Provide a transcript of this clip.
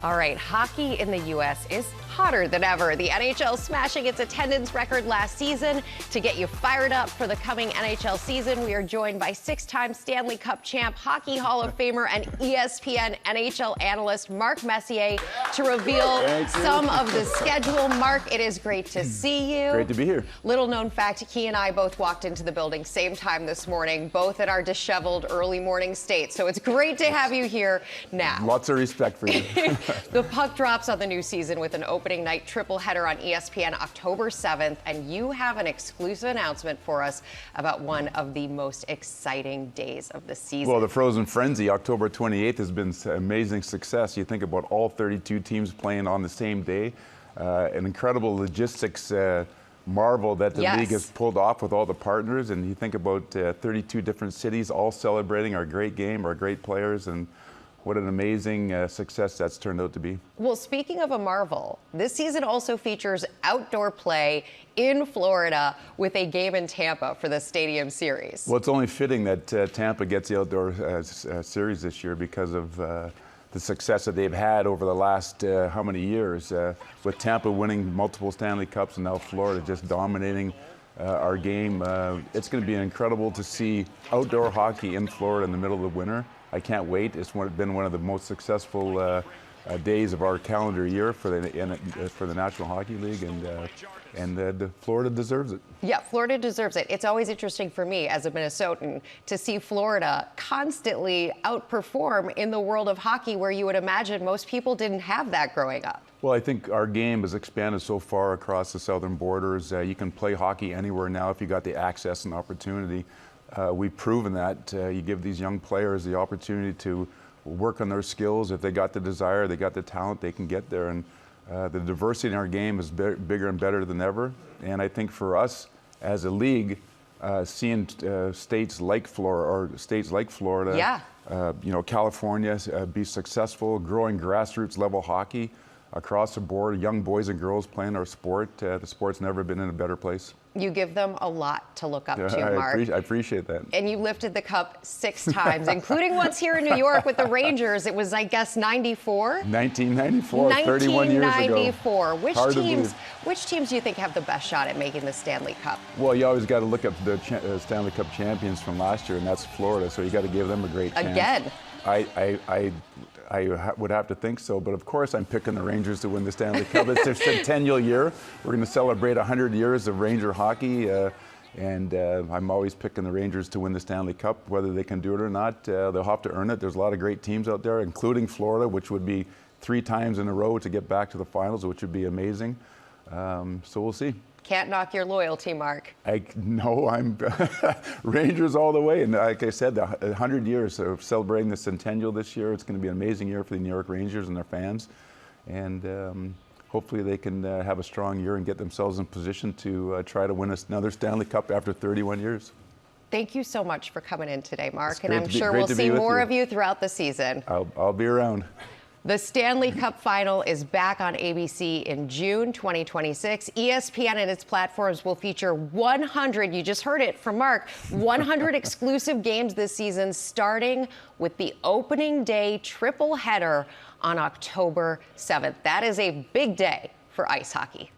All right, hockey in the U.S. is hotter than ever. The NHL smashing its attendance record last season. To get you fired up for the coming NHL season, we are joined by six-time Stanley Cup champ, Hockey Hall of Famer, and ESPN NHL analyst Mark Messier to reveal some of the schedule. Mark, it is great to see you. Great to be here. Little known fact, he and I both walked into the building same time this morning, both in our disheveled early morning state. So it's great to have you here now. Lots of respect for you. The puck drops on the new season with an opening night triple header on ESPN October 7th, and you have an exclusive announcement for us about one of the most exciting days of the season. Well, the Frozen Frenzy, October 28th, has been an amazing success. You think about all 32 teams playing on the same day. An incredible logistics marvel that the league has pulled off with all the partners, and you think about 32 different cities all celebrating our great game, our great players, and what an amazing success that's turned out to be. Well, speaking of a marvel, this season also features outdoor play in Florida with a game in Tampa for the Stadium Series. Well, it's only fitting that Tampa gets the outdoor series this year because of the success that they've had over the last how many years, with Tampa winning multiple Stanley Cups and now Florida just dominating our game. It's going to be incredible to see outdoor hockey in Florida in the middle of the winter. I can't wait. It's been one of the most successful days of our calendar year for the National Hockey League, and Florida deserves it. Yeah, Florida deserves it. It's always interesting for me as a Minnesotan to see Florida constantly outperform in the world of hockey, where you would imagine most people didn't have that growing up. Well, I think our game has expanded so far across the southern borders. You can play hockey anywhere now if you got the access and opportunity. We've proven that you give these young players the opportunity to work on their skills. If they got the desire, they got the talent, they can get there. And the diversity in our game is bigger and better than ever. And I think for us as a league, seeing states like Florida, California be successful, growing grassroots level hockey across the board, young boys and girls playing our sport. The sport's never been in a better place. You give them a lot to look up to, Mark. I appreciate that. And you lifted the cup 6 times, including once here in New York with the Rangers. It was, I guess, 94? 1994, 31 years ago. 1994. Which teams do you think have the best shot at making the Stanley Cup? Well, you always got to look at the Stanley Cup champions from last year, and that's Florida, so you got to give them a great chance. Again? I would have to think so, but of course I'm picking the Rangers to win the Stanley Cup. It's their centennial year. We're going to celebrate 100 years of Ranger hockey, and I'm always picking the Rangers to win the Stanley Cup. Whether they can do it or not, they'll have to earn it. There's a lot of great teams out there, including Florida, which would be 3 times in a row to get back to the finals, which would be amazing. So we'll see. Can't knock your loyalty, Mark. No, I'm Rangers all the way. And like I said, 100 years of celebrating the centennial this year. It's going to be an amazing year for the New York Rangers and their fans. And hopefully they can have a strong year and get themselves in position to try to win another Stanley Cup after 31 years. Thank you so much for coming in today, Mark. And I'm sure we'll see more of you throughout the season. I'll be around. The Stanley Cup Final is back on ABC in June 2026. ESPN and its platforms will feature 100, you just heard it from Mark, 100 exclusive games this season, starting with the opening day triple header on October 7th. That is a big day for ice hockey.